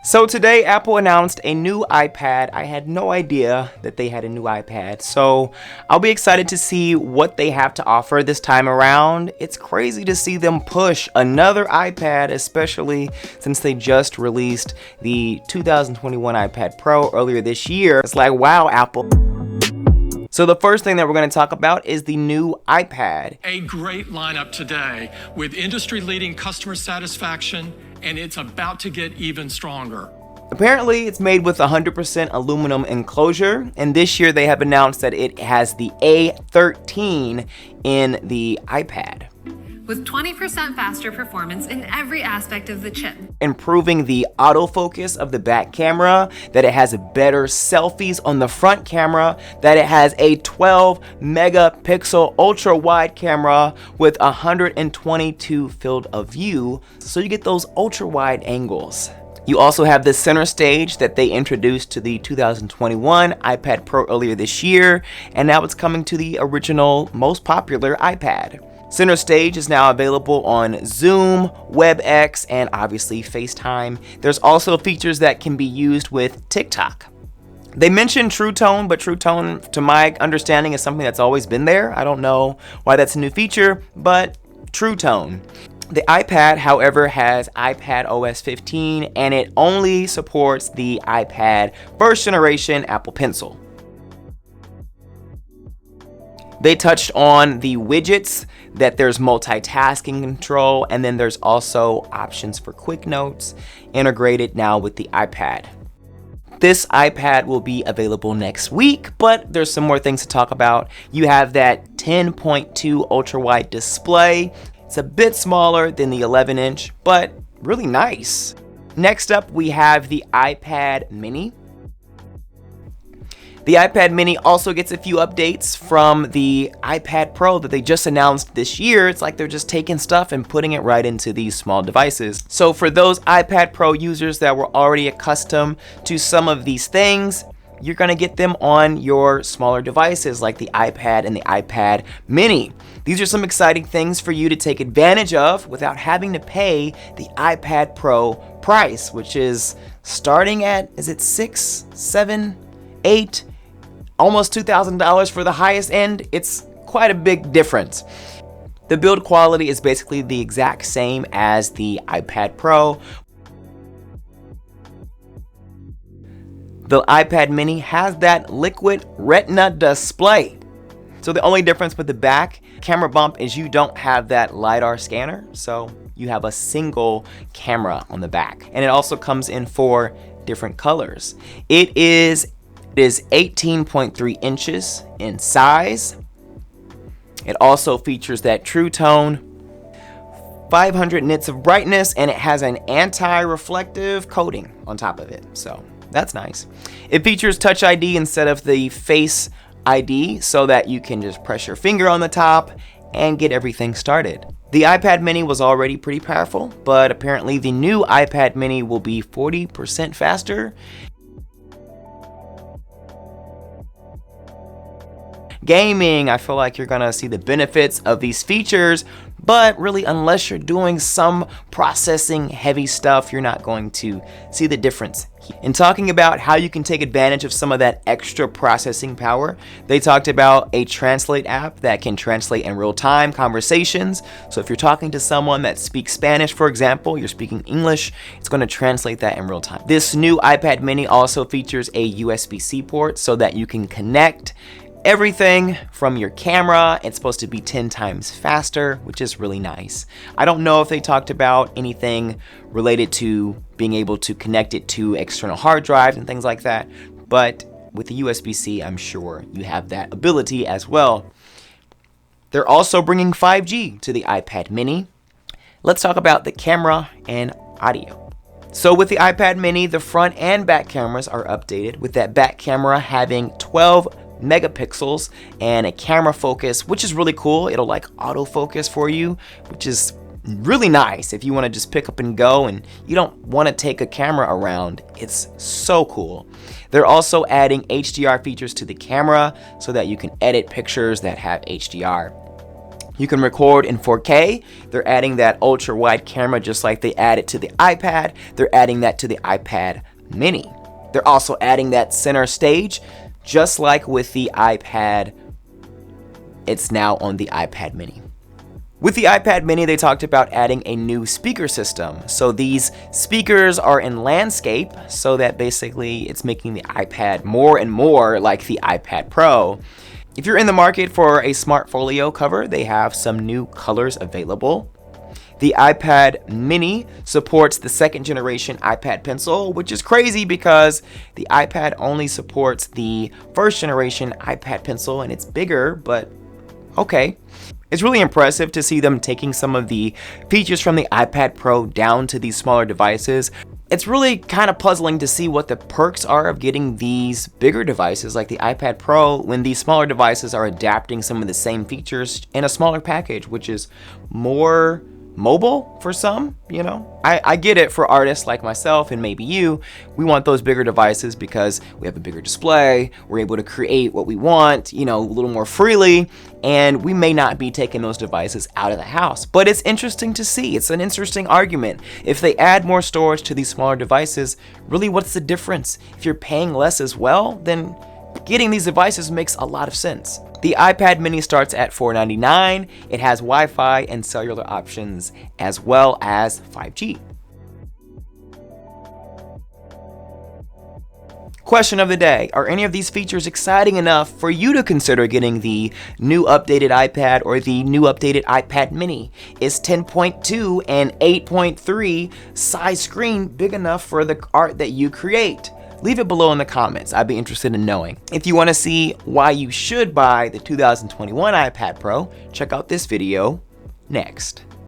So today Apple announced a new iPad. I had no idea that they had a new iPad, so I'll be excited to see what they have to offer this time around. It's crazy to see them push another iPad, especially since they just released the 2021 iPad Pro earlier this year. It's like, wow, Apple. So the first thing that we're going to talk about is the new iPad. A great lineup today with industry-leading customer satisfaction, and it's about to get even stronger. Apparently, it's made with 100% aluminum enclosure, and this year they have announced that it has the A13 in the iPad, with 20% faster performance in every aspect of the chip. Improving the autofocus of the back camera, that it has better selfies on the front camera, that it has a 12 megapixel ultra wide camera with 122 field of view, so you get those ultra wide angles. You also have the center stage that they introduced to the 2021 iPad Pro earlier this year, and now it's coming to the original, most popular iPad. Center stage is now available on Zoom, WebEx, and obviously FaceTime. There's also features that can be used with TikTok. They mentioned True Tone, but True Tone, to my understanding, is something that's always been there. I don't know why that's a new feature, but True Tone. The iPad, however, has iPad OS 15, and it only supports the iPad first generation Apple Pencil. They touched on the widgets, that there's multitasking control, and then there's also options for quick notes integrated now with the iPad. This iPad will be available next week, but there's some more things to talk about. You have that 10.2 ultra wide display. It's a bit smaller than the 11-inch, but really nice. Next up, we have the iPad mini. The iPad mini also gets a few updates from the iPad Pro that they just announced this year. It's like they're just taking stuff and putting it right into these small devices. So for those iPad Pro users that were already accustomed to some of these things, you're gonna get them on your smaller devices like the iPad and the iPad mini. These are some exciting things for you to take advantage of without having to pay the iPad Pro price, which is starting at, is it $6, $7, $8? Almost $2,000 for the highest end. It's quite a big difference. The build quality is basically the exact same as the iPad Pro. The iPad mini has that liquid retina display. So the only difference with the back camera bump is you don't have that LiDAR scanner, so you have a single camera on the back. And it also comes in 4 different colors. It is 18.3 inches in size. It also features that True Tone, 500 nits of brightness, and it has an anti-reflective coating on top of it. So that's nice. It features Touch ID instead of the Face ID, so that you can just press your finger on the top and get everything started. The iPad mini was already pretty powerful, but apparently the new iPad mini will be 40% faster. Gaming, I feel like you're gonna see the benefits of these features, but really, unless you're doing some processing heavy stuff, you're not going to see the difference. In talking about how you can take advantage of some of that extra processing power, they talked about a translate app that can translate in real time conversations. So if you're talking to someone that speaks Spanish, for example, you're speaking English, it's going to translate that in real time. This new iPad mini also features a USB-C port so that you can connect everything from your camera. It's supposed to be 10 times faster, which is really nice. I don't know if they talked about anything related to being able to connect it to external hard drives and things like that, but with the USB-C, I'm sure you have that ability as well. They're also bringing 5G to the iPad mini. Let's talk about the camera and audio. So with the iPad mini, the front and back cameras are updated, with that back camera having 12 megapixels and a camera focus, which is really cool. It'll like autofocus for you, which is really nice if you want to just pick up and go and you don't want to take a camera around. It's so cool. They're also adding HDR features to the camera so that you can edit pictures that have HDR. You can record in 4K. They're adding that ultra wide camera just like they added to the iPad. They're adding that to the iPad mini. They're also adding that center stage, just like with the iPad. It's now on the iPad mini. With the iPad mini, they talked about adding a new speaker system. So these speakers are in landscape, so that basically it's making the iPad more and more like the iPad Pro. If you're in the market for a smart folio cover, they have some new colors available. The iPad mini supports the second generation iPad Pencil, which is crazy because the iPad only supports the first generation iPad Pencil and it's bigger, but okay. It's really impressive to see them taking some of the features from the iPad Pro down to these smaller devices. It's really kind of puzzling to see what the perks are of getting these bigger devices like the iPad Pro when these smaller devices are adapting some of the same features in a smaller package, which is more mobile for some, you know. I get it for artists like myself and maybe you. We want those bigger devices because we have a bigger display, we're able to create what we want, you know, a little more freely, and we may not be taking those devices out of the house. But it's interesting to see. It's an interesting argument. If they add more storage to these smaller devices, really what's the difference? If you're paying less as well, then getting these devices makes a lot of sense. The iPad mini starts at $499. It has Wi-Fi and cellular options as well as 5G. Question of the day: are any of these features exciting enough for you to consider getting the new updated iPad or the new updated iPad mini? Is 10.2 and 8.3 size screen big enough for the art that you create? Leave it below in the comments. I'd be interested in knowing. If you want to see why you should buy the 2021 iPad Pro, check out this video next.